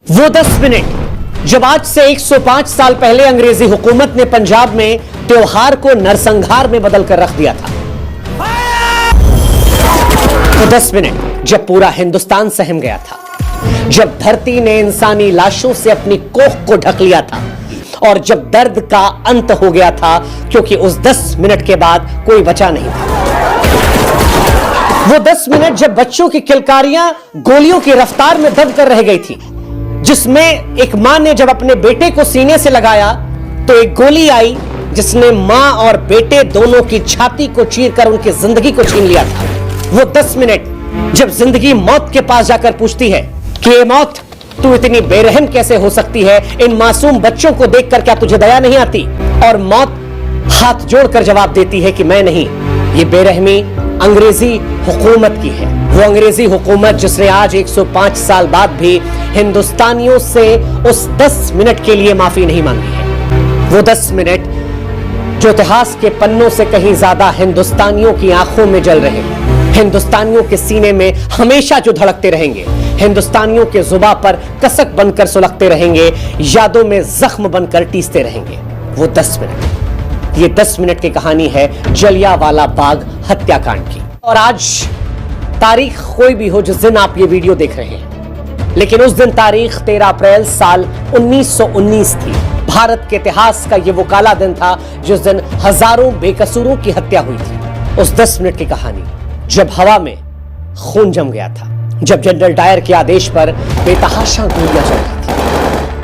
वो 10 मिनट जब आज से 105 साल पहले अंग्रेजी हुकूमत ने पंजाब में त्योहार को नरसंहार में बदलकर रख दिया था। वो 10 मिनट जब पूरा हिंदुस्तान सहम गया था, जब धरती ने इंसानी लाशों से अपनी कोख को ढक लिया था और जब दर्द का अंत हो गया था, क्योंकि उस 10 मिनट के बाद कोई बचा नहीं था। वो 10 मिनट जब बच्चों की किलकारियां गोलियों की रफ्तार में दब कर रह गई थी, जिसमें एक मां ने जब अपने बेटे को सीने से लगाया तो एक गोली आई जिसने मां और बेटे दोनों की छाती को चीरकर उनकी जिंदगी को छीन लिया था। वो 10 मिनट जब जिंदगी मौत के पास जाकर पूछती है कि ये मौत, तू इतनी बेरहम कैसे हो सकती है? इन मासूम बच्चों को देखकर क्या तुझे दया नहीं आती? और मौत हाथ जोड़कर जवाब देती है कि मैं नहीं, ये बेरहमी अंग्रेजी हुकूमत की है। वो अंग्रेजी हुकूमत जिसने आज 105 साल बाद भी हिंदुस्तानियों से उस 10 मिनट के लिए माफी नहीं मांगी है। वो 10 मिनट जो इतिहास के पन्नों से कहीं ज्यादा हिंदुस्तानियों की आंखों में जल रहे, हिंदुस्तानियों के सीने में हमेशा जो धड़कते रहेंगे, हिंदुस्तानियों के जुबां पर कसक बनकर सुलगते रहेंगे, यादों में जख्म बनकर टीसते रहेंगे। वो 10 मिनट, ये 10 मिनट की कहानी है जलियांवाला बाग हत्याकांड की। और आज तारीख कोई भी हो जिस दिन आप ये वीडियो देख रहे हैं, लेकिन उस दिन तारीख 13 अप्रैल साल 1919 थी। भारत के इतिहास का ये वो काला दिन था जिस दिन हजारों बेकसूरों की हत्या हुई थी। उस 10 मिनट की कहानी जब हवा में खून जम गया था, जब जनरल डायर के आदेश पर बेतहाशा गोलियां चल रही थी,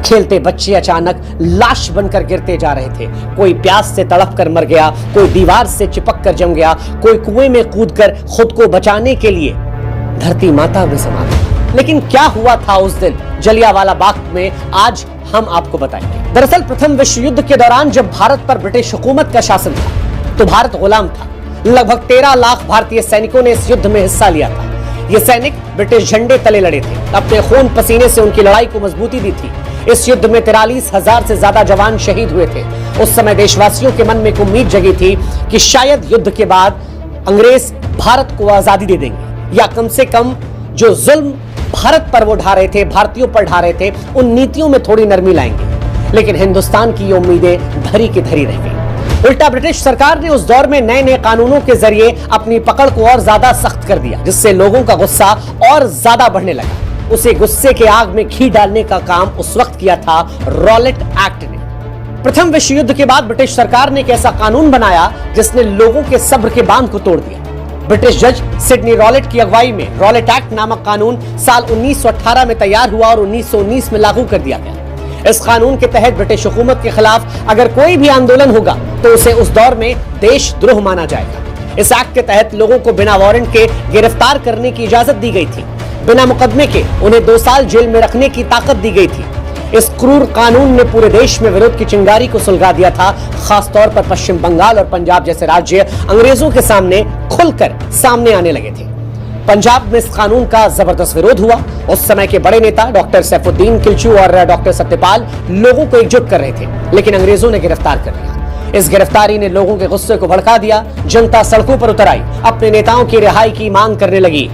खेलते बच्चे अचानक लाश बनकर गिरते जा रहे थे। कोई प्यास से तड़प कर मर गया, कोई दीवार से चिपक कर जम गया, कोई कुएं में कूदकर खुद को बचाने के लिए धरती माता में समा गया। लेकिन क्या हुआ था उस दिन जलियांवाला बाग में, आज हम आपको बताएंगे। दरअसल प्रथम विश्व युद्ध के दौरान जब भारत पर ब्रिटिश हुकूमत का शासन था तो भारत गुलाम था। लगभग 13 लाख भारतीय सैनिकों ने इस युद्ध में हिस्सा लिया था। ये सैनिक ब्रिटिश झंडे तले लड़े थे, अपने खून पसीने से उनकी लड़ाई को मजबूती दी थी। इस युद्ध में 43,000 से ज्यादा जवान शहीद हुए थे। उस समय देशवासियों के मन में एक उम्मीद जगी थी कि शायद युद्ध के बाद अंग्रेज भारत को आजादी दे देंगे, या कम से कम जो जुल्म भारत पर वो ढा रहे थे, भारतीयों पर ढा रहे थे, उन नीतियों में थोड़ी नरमी लाएंगे। लेकिन हिंदुस्तान की ये उम्मीदें धरी की धरी रह गई। उल्टा ब्रिटिश सरकार ने उस दौर में नए नए कानूनों के जरिए अपनी पकड़ को और ज्यादा सख्त कर दिया, जिससे लोगों का गुस्सा और ज्यादा बढ़ने लगा। उसे गुस्से के आग में घी डालने का काम उस वक्त किया था रॉलेट एक्ट ने। प्रथम विश्व युद्ध के बाद ब्रिटिश सरकार ने एक ऐसा कानून बनाया जिसने लोगों के सब्र के बांध को तोड़ दिया। ब्रिटिश जज सिडनी रॉलेट की अगुवाई में रॉलेट एक्ट नामक कानून साल 1918 में तैयार हुआ और 1919 में लागू कर दिया गया। इस कानून के तहत ब्रिटिश हुकूमत के खिलाफ अगर कोई भी आंदोलन होगा तो उसे उस दौर में देशद्रोह माना जाएगा। इस एक्ट के तहत लोगों को बिना वारंट के गिरफ्तार करने की इजाजत दी गई थी। बिना मुकदमे के उन्हें 2 साल जेल में रखने की ताकत दी गई थी। इस क्रूर कानून ने पूरे देश में विरोध की चिंगारी को सुलगा दिया था। खासतौर पर पश्चिम बंगाल और पंजाब जैसे राज्य अंग्रेजों के सामने खुलकर सामने आने लगे थे। पंजाब में इस कानून का जबरदस्त विरोध हुआ। उस समय के बड़े नेता डॉक्टर सैफुद्दीन किलचू और डॉक्टर सत्यपाल लोगों को एकजुट कर रहे थे, लेकिन अंग्रेजों ने गिरफ्तार कर लिया। इस गिरफ्तारी ने लोगों के गुस्से को भड़का दिया। जनता सड़कों पर उतर आई, अपने नेताओं की रिहाई की मांग करने लगी।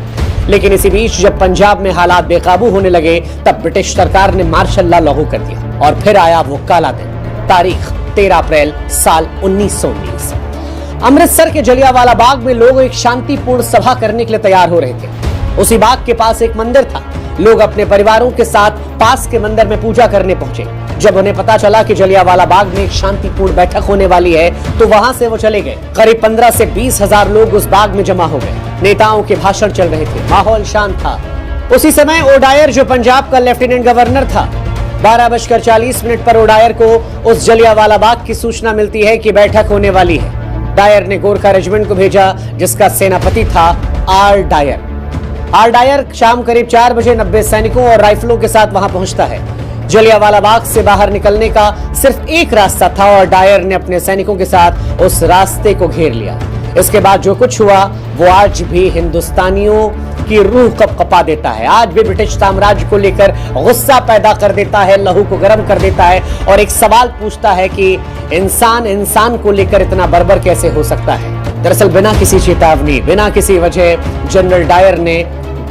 लेकिन इसी बीच जब पंजाब में हालात बेकाबू होने लगे तब ब्रिटिश सरकार ने मार्शल लॉ लागू कर दिया और फिर आया वो काला दिन, तारीख 13 अप्रैल साल 1919। अमृतसर के जलियांवाला बाग में लोग एक शांतिपूर्ण सभा करने के लिए तैयार हो रहे थे। उसी बाग के पास एक मंदिर था। लोग अपने परिवारों के साथ पास के मंदिर में पूजा करने पहुंचे। जब उन्हें पता चला कि जलियांवाला बाग में एक शांतिपूर्ण बैठक होने वाली है तो वहां से वो चले गए। करीब 15 से 20 हजार लोग उस बाग में जमा हो गए। नेताओं के भाषण चल रहे थे, माहौल शांत था। उसी समय ओडायर, जो पंजाब का लेफ्टिनेंट गवर्नर था, 12:40 पर ओडायर को उस जलियांवाला बाग की सूचना मिलती है कि बैठक होने वाली है। डायर ने गोरखा रेजिमेंट को भेजा जिसका सेनापति था आर डायर। आर डायर शाम करीब 4 बजे 90 सैनिकों और राइफलों के साथ वहां पहुंचता है। जलियांवाला बाग से बाहर निकलने का सिर्फ एक रास्ता था और डायर ने अपने सैनिकों के साथ उस रास्ते को घेर लिया। इसके बाद जो कुछ हुआ वो आज भी हिंदुस्तानियों की रूह कपकपा देता है, आज भी ब्रिटिश साम्राज्य को लेकर गुस्सा पैदा कर देता है, लहू को गर्म कर देता है और एक सवाल पूछता है कि इंसान को लेकर इतना बर्बर कैसे हो सकता है। दरअसल बिना किसी चेतावनी, बिना किसी वजह जनरल डायर ने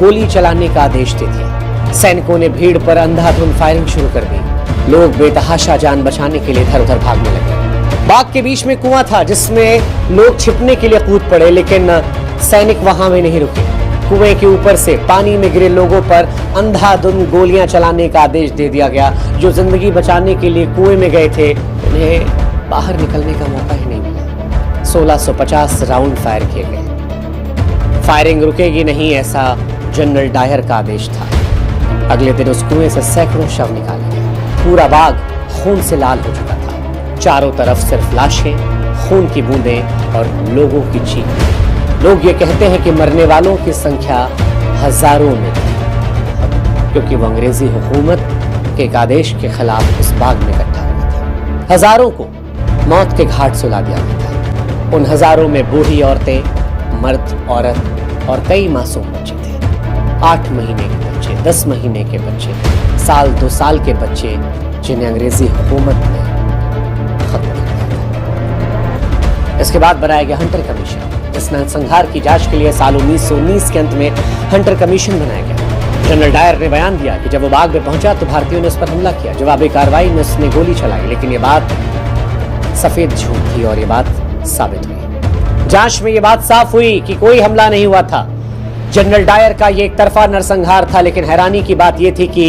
गोली चलाने का आदेश दे दिया। सैनिकों ने भीड़ पर अंधाधुंध फायरिंग शुरू कर दी। लोग बेतहाशा जान बचाने के लिए इधर उधर भागने लगे। बाग के बीच में कुआं था जिसमें लोग छिपने के लिए कूद पड़े, लेकिन सैनिक वहां में नहीं रुके। कुएं के ऊपर से पानी में गिरे लोगों पर अंधाधुंध गोलियां चलाने का आदेश दे दिया गया। जो जिंदगी बचाने के लिए कुएं में गए थे उन्हें बाहर निकलने का मौका ही नहीं मिला। 1650 राउंड फायर किए गए। फायरिंग रुकेगी नहीं, ऐसा जनरल डायर का आदेश था। अगले दिन उस कुएं से सैकड़ों शव निकाले गए। पूरा बाग खून से लाल हो चुका था। चारों तरफ सिर्फ लाशें, खून की बूंदें और लोगों की चीख। लोग ये कहते हैं कि मरने वालों की संख्या हजारों में थी, क्योंकि वो अंग्रेजी हुकूमत के एक आदेश के खिलाफ उस बाग में इकट्ठा हुआ था। हजारों को मौत के घाट सुला दिया गया था। उन हजारों में बूढ़ी औरतें, मर्द, औरत और कई मासूम बच्चे थे। 8 महीने के बच्चे, 10 महीने के बच्चे, साल 2 साल के बच्चे, जिन्हें अंग्रेजी हुकूमत ने खत्म कर दिया। इसके बाद बनाया गया हंटर कमीशन। इस नरसंहार की जांच के लिए साल 1919 के अंत में हंटर कमीशन बनाया गया। जनरल डायर ने बयान दिया कि जब वो बाग में पहुंचा तो भारतीयों ने उस पर हमला किया। जवाबी कार्रवाई में उसने गोली चलाई, लेकिन ये बात सफेद झूठ थी और ये बात साबित हुई। जांच में ये बात साफ हुई कि कोई हमला नहीं हुआ था। जनरल डायर का ये एक तरफा नरसंहार था, लेकिन हैरानी की बात यह थी कि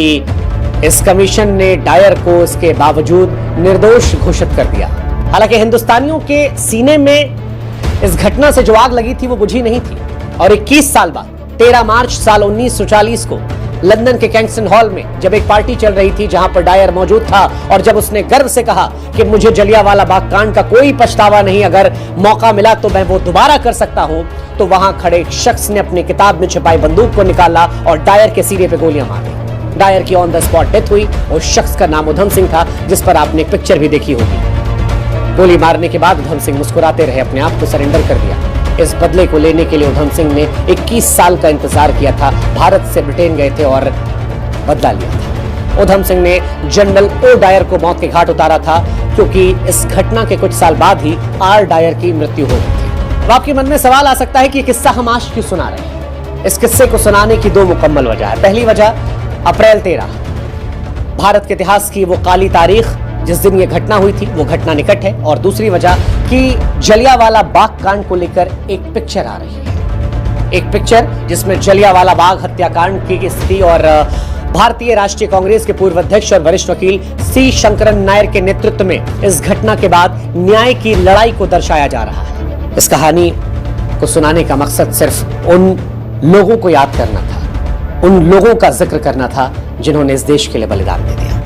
इस कमीशन ने डायर को इसके बावजूद निर्दोष घोषित कर दिया। हालांकि हिंदुस्तानियों के सीने में इस घटना से जो आग लगी थी वो बुझी नहीं थी और 21 साल बाद 13 मार्च साल 1940 को लंदन के कैंगस्टन हॉल में जब एक पार्टी चल रही थी जहां पर डायर मौजूद था और जब उसने गर्व से कहा कि मुझे जलियांवाला बाग कांड का कोई पछतावा नहीं, अगर मौका मिला तो मैं वो दोबारा कर सकता हूं, तो वहां खड़े एक शख्स ने अपनी किताब में छिपाई बंदूक को निकाला और डायर के सीने पे गोलियां मारी। डायर की ऑन द स्पॉट डेथ हुई। उस शख्स का नाम उधम सिंह था, जिस पर आपने एक पिक्चर भी देखी होगी। गोली मारने के बाद उधम सिंह मुस्कुराते रहे, अपने आप को सरेंडर कर दिया। इस बदले को लेने के लिए उधम सिंह ने 21 साल का इंतजार किया था। भारत से ब्रिटेन गए थे और बदला लिया था। उधम सिंह ने जनरल ओ डायर को मौत के घाट उतारा था, क्योंकि इस घटना के कुछ साल बाद ही आर डायर की मृत्यु हो गई थी। अब आपके मन में सवाल आ सकता है कि किस्सा हम आज क्यों सुना रहे हैं। इस किस्से को सुनाने की 2 मुकम्मल वजह है। पहली वजह अप्रैल 13, भारत के इतिहास की वो काली तारीख जिस दिन ये घटना हुई थी, वो घटना निकट है। और दूसरी वजह कि जलियांवाला बाग कांड को लेकर एक पिक्चर आ रही है। एक पिक्चर जिसमें जलियांवाला बाग हत्याकांड की स्थिति और भारतीय राष्ट्रीय कांग्रेस के पूर्व अध्यक्ष और वरिष्ठ वकील सी शंकरन नायर के नेतृत्व में इस घटना के बाद न्याय की लड़ाई को दर्शाया जा रहा है। इस कहानी को सुनाने का मकसद सिर्फ उन लोगों को याद करना था, उन लोगों का जिक्र करना था जिन्होंने इस देश के लिए बलिदान दे दिया।